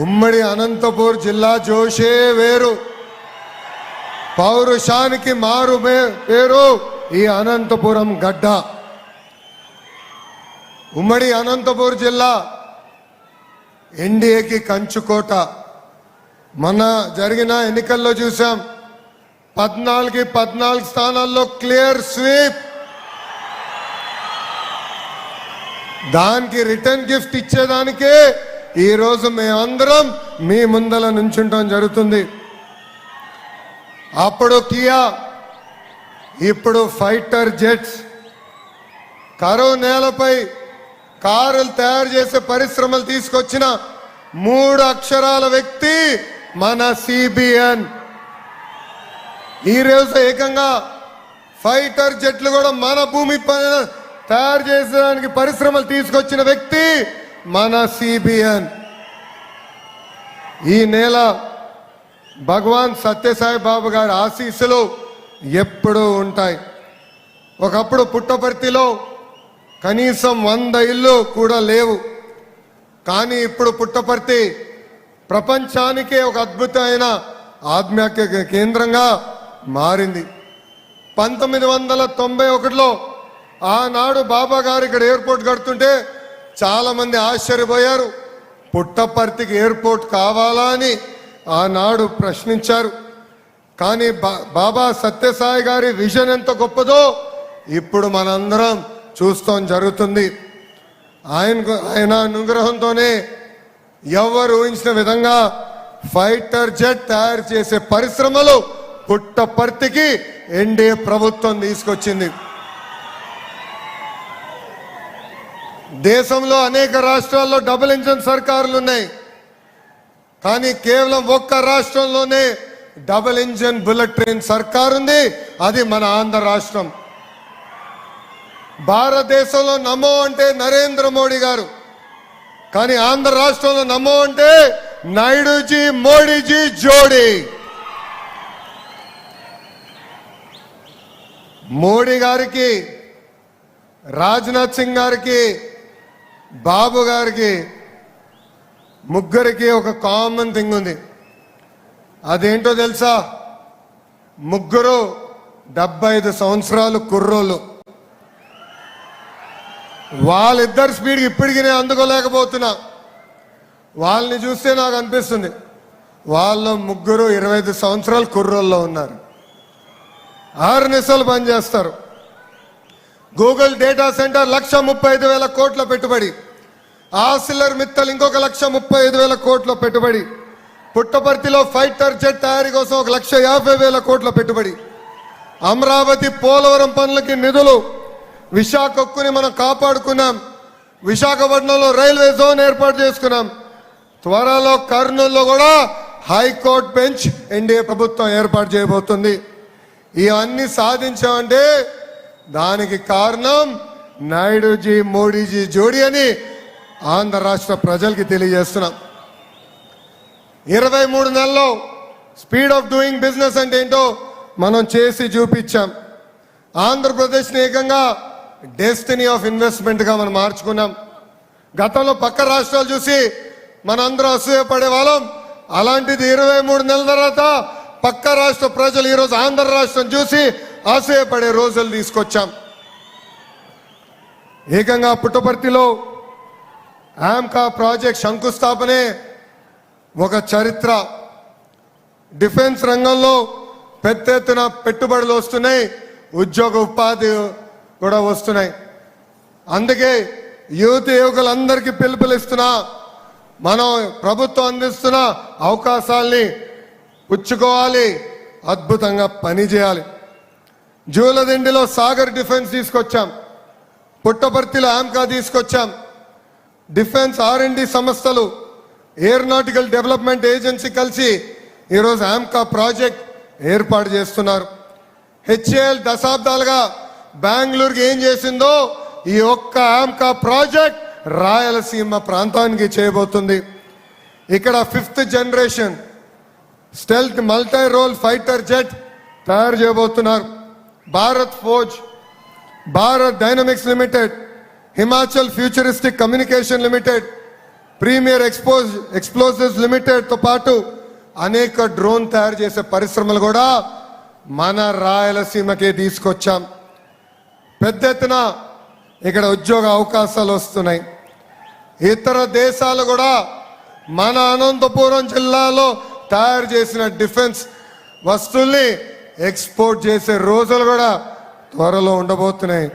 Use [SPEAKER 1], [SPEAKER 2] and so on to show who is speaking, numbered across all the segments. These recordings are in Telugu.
[SPEAKER 1] ఉమ్మడి అనంతపూర్ జిల్లా జోషే వేరు, పౌరుషానికి మారు పేరు ఈ అనంతపురం గడ్డ. ఉమ్మడి అనంతపూర్ జిల్లా ఎన్డీఏకి కంచుకోట. మొన్న జరిగిన ఎన్నికల్లో చూసాం, 14 స్థానాల్లో క్లియర్ స్వీప్. దానికి రిటర్న్ గిఫ్ట్ ఇచ్చేదానికే ఈరోజు మేమందరం మీ ముందల నుంచుంటాం జరుగుతుంది. అప్పుడు కియా, ఇప్పుడు ఫైటర్ జెట్స్. కరువు నేలపై కారులు తయారు చేసే పరిశ్రమలు తీసుకొచ్చిన 3 అక్షరాల వ్యక్తి మన సిబిఎన్. ఈరోజు ఏకంగా ఫైటర్ జెట్లు కూడా మన భూమి పైన తయారు చేసేదానికి పరిశ్రమలు తీసుకొచ్చిన వ్యక్తి మన సిబిఎన్. ఈ నెల భగవాన్ సత్యసాయి బాబు గారి ఆశీస్సులు ఎప్పుడూ ఉంటాయి. ఒకప్పుడు పుట్టపర్తిలో కనీసం 100 ఇళ్ళు కూడా లేవు, కానీ ఇప్పుడు పుట్టపర్తి ప్రపంచానికే ఒక అద్భుతమైన ఆధ్యాత్మిక కేంద్రంగా మారింది. 1991లో ఆనాడు బాబా గారు ఇక్కడ ఎయిర్పోర్ట్ కడుతుంటే చాలా మంది ఆశ్చర్యపోయారు. పుట్టపర్తికి ఎయిర్పోర్ట్ కావాలా అని ఆనాడు ప్రశ్నించారు. కానీ బాబా సత్యసాయి గారి విజన్ ఎంత గొప్పదో ఇప్పుడు మనందరం చూస్తాం జరుగుతుంది. ఆయన అనుగ్రహంతోనే ఎవరు ఊహించిన విధంగా ఫైటర్ జెట్ తయారు చేసే పరిశ్రమలు పుట్టపర్తికి ఎన్డీఏ ప్రభుత్వం తీసుకొచ్చింది. దేశంలో అనేక రాష్ట్రాల్లో డబుల్ ఇంజన్ సర్కారులు ఉన్నాయి, కానీ కేవలం ఒక్క రాష్ట్రంలోనే డబుల్ ఇంజన్ బుల్లెట్ ట్రైన్ సర్కారు ఉంది, అది మన ఆంధ్ర రాష్ట్రం. భారతదేశంలో నమో అంటే నరేంద్ర మోడీ గారు, కానీ ఆంధ్ర రాష్ట్రంలో నమో అంటే నాయుడుజీ మోడీజీ జోడీ. మోడీ గారికి, రాజ్నాథ్ సింగ్ గారికి, బాబు గారికి ముగ్గురికి ఒక కామన్ థింగ్ ఉంది. అదేంటో తెలుసా? ముగ్గురు 75 సంవత్సరాలు కుర్రోళ్ళు. వాళ్ళిద్దరు స్పీడ్కి ఇప్పటికీ నేను అందుకోలేకపోతున్నా. వాళ్ళని చూస్తే నాకు అనిపిస్తుంది వాళ్ళ ముగ్గురు 25 సంవత్సరాలు కుర్రోల్లో ఉన్నారు. 6 నిమిషాలు పనిచేస్తారు. గూగుల్ డేటా సెంటర్ 1,35,000 కోట్ల పెట్టుబడి. ఆసిలర్ మిత్తల్ ఇంకొక 1,35,000 కోట్ల పెట్టుబడి. పుట్టపర్తిలో ఫైటర్ జెట్ తయారీ కోసం 1,50,000 కోట్ల పెట్టుబడి. అమరావతి పోలవరం పనులకి నిధులు. విశాఖ ఉక్కుని మనం కాపాడుకున్నాం. విశాఖపట్నంలో రైల్వే జోన్ ఏర్పాటు చేసుకున్నాం. త్వరలో కర్నూలులో కూడా హైకోర్టు బెంచ్ ఎన్డీఏ ప్రభుత్వం ఏర్పాటు చేయబోతుంది. ఇవన్నీ సాధించామంటే దానికి కారణం నాయుడుజీ మోడీజీ జోడీ అని ఆంధ్ర రాష్ట్ర ప్రజలకి తెలియజేస్తున్నాం. 23 నెలల్లో స్పీడ్ ఆఫ్ డూయింగ్ బిజినెస్ అంటే ఏంటో మనం చేసి చూపించాం. ఆంధ్రప్రదేశ్ని ఏకంగా డెస్టినీ ఆఫ్ ఇన్వెస్ట్మెంట్గా మనం మార్చుకున్నాం. గతంలో పక్క రాష్ట్రాలు చూసి మనందరూ అసూయపడే వాళ్ళం. అలాంటిది 23 నెలల తర్వాత పక్క రాష్ట్ర ప్రజలు ఈరోజు ఆంధ్ర రాష్ట్రం చూసి అసూయపడే రోజులు తీసుకొచ్చాం. ఏకంగా పుట్టపర్తిలో ఆమ్కా ప్రాజెక్ట్ శంకుస్థాపనే ఒక చరిత్ర. డిఫెన్స్ రంగంలో పెద్ద ఎత్తున పెట్టుబడులు వస్తున్నాయి, ఉద్యోగ ఉపాధి కూడా వస్తున్నాయి. అందుకే యువకులందరికీ పిలుపునిస్తున్నా, మనం ప్రభుత్వం అందిస్తున్న అవకాశాల్ని పుచ్చుకోవాలి, అద్భుతంగా పనిచేయాలి. జూలదిండిలో సాగర్ డిఫెన్స్ తీసుకొచ్చాం, పుట్టపర్తిలో ఆమ్కా తీసుకొచ్చాం. డిఫెన్స్ R&D సంస్థలు, ఏరోనాటికల్ డెవలప్మెంట్ ఏజెన్సీ కలిసి ఈరోజు ఆమ్కా ప్రాజెక్ట్ ఏర్పాటు చేస్తున్నారు. HAL దశాబ్దాలుగా బెంగళూరుకి ఏం చేసిందో ఈ ఒక్క ఆమ్కా ప్రాజెక్ట్ రాయలసీమ ప్రాంతానికి చేయబోతుంది. ఇక్కడ 5th generation stealth multi role fighter jet తయారు చేయబోతున్నారు. Bharat Forge, Bharat dynamics limited, Himachal futuristic communication limited, premier explosives limited తో పాటు అనేక డ్రోన్ తయారు చేసే పరిశ్రమలు కూడా మన రాయలసీమకే తీసుకొచ్చాం. పెద్ద ఎత్తున ఇక్కడ ఉద్యోగ అవకాశాలు వస్తున్నాయి. ఇతర దేశాలు కూడా మన అనంతపురం జిల్లాలో తయారు చేసిన డిఫెన్స్ వస్తువుల్ని ఎక్స్పోర్ట్ చేసే రోజులు కూడా త్వరలో ఉండబోతున్నాయి.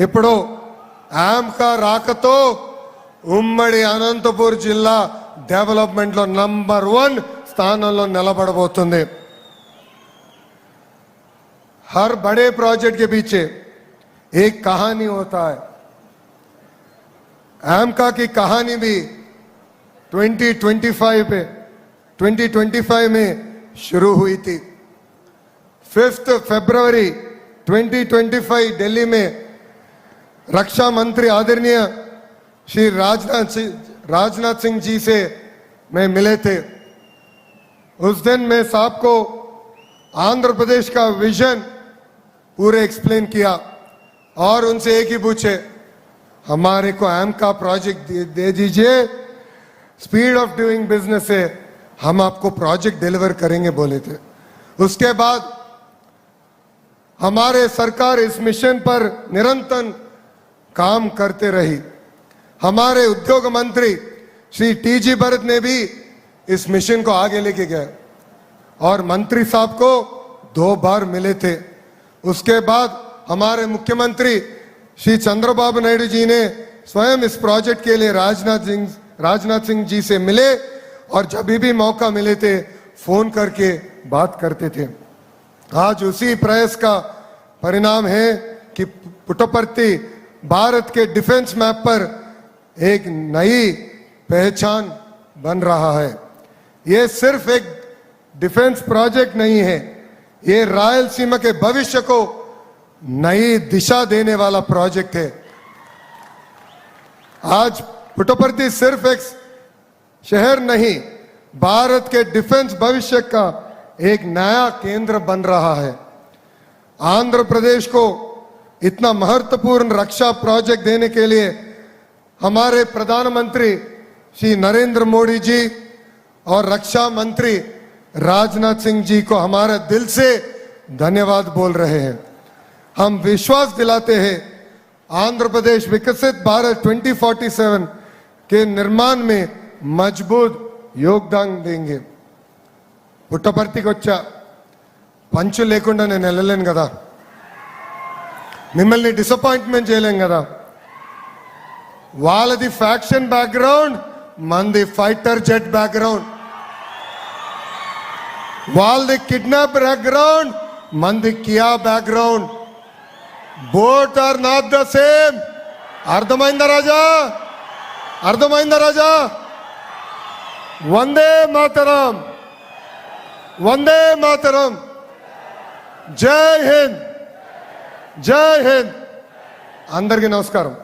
[SPEAKER 1] ఇప్పుడు ఆమ్కా రాకతో ఉమ్మడి అనంతపూర్ జిల్లా डेवलपमेंट लो नंबर 1 स्थानंलो निलबडबोतुंदी. हर बड़े प्रोजेक्ट के पीछे एक कहानी होता है. आमका की कहानी भी 2025 में शुरू हुई थी. 5 फरवरी 2025 दिल्ली में रक्षा मंत्री आदरणीय श्री राजनाथ सिंह जी से मैं मिले थे. उस दिन मैं साहब को आंध्र प्रदेश का विजन पूरे एक्सप्लेन किया और उनसे एक ही पूछे, हमारे को एम का प्रोजेक्ट दे दीजिए, स्पीड ऑफ डूइंग बिजनेस है, हम आपको प्रोजेक्ट डिलीवर करेंगे बोले थे. उसके बाद हमारे सरकार इस मिशन पर निरंतर काम करते रही. हमारे उद्योग मंत्री श्री टीजी भरत ने भी इस मिशन को आगे लेके गए और मंत्री साहब को 2 बार मिले थे. उसके बाद हमारे मुख्यमंत्री श्री चंद्रबाबू नायडू जी ने स्वयं इस प्रोजेक्ट के लिए राजनाथ सिंह जी से मिले और जब भी मौका मिले थे फोन करके बात करते थे. आज उसी प्रयास का परिणाम है कि पुट्टपर्ती भारत के डिफेंस मैप पर एक नई पहचान बन रहा है. ये सिर्फ एक डिफेंस प्रोजेक्ट नहीं है, ये रायलसीमा के भविष्य को नई दिशा देने वाला प्रोजेक्ट है. आज पुट्टपर्ती सिर्फ एक शहर नहीं, भारत के डिफेंस भविष्य का एक नया केंद्र बन रहा है. आंध्र प्रदेश को इतना महत्वपूर्ण रक्षा प्रोजेक्ट देने के लिए हमारे प्रधानमंत्री श्री नरेंद्र मोदी जी और रक्षा मंत्री राजनाथ सिंह जी को हमारे दिल से धन्यवाद बोल रहे हैं. हम विश्वास दिलाते हैं आंध्र प्रदेश विकसित भारत 2047 के निर्माण में मजबूत योगदान देंगे. పుట్టపర్తికి వచ్చా, పంచు లేకుండా నేను వెళ్ళలేను కదా, మిమ్మల్ని డిసప్పాయింట్మెంట్ చేయలేం కదా. వాళ్ళది ఫ్యాక్షన్ బ్యాక్గ్రౌండ్, మంది ఫైటర్ జెట్ బ్యాక్గ్రౌండ్. వాళ్ళది కిడ్నాప్ బ్యాక్గ్రౌండ్, మంది Kia background. Both are not the same. అర్థమైందా రాజా? అర్థమైందా రాజా? వందే మాతరం, వందే మాతరం. జై హింద్, జై హింద్. అందరికీ నమస్కారం.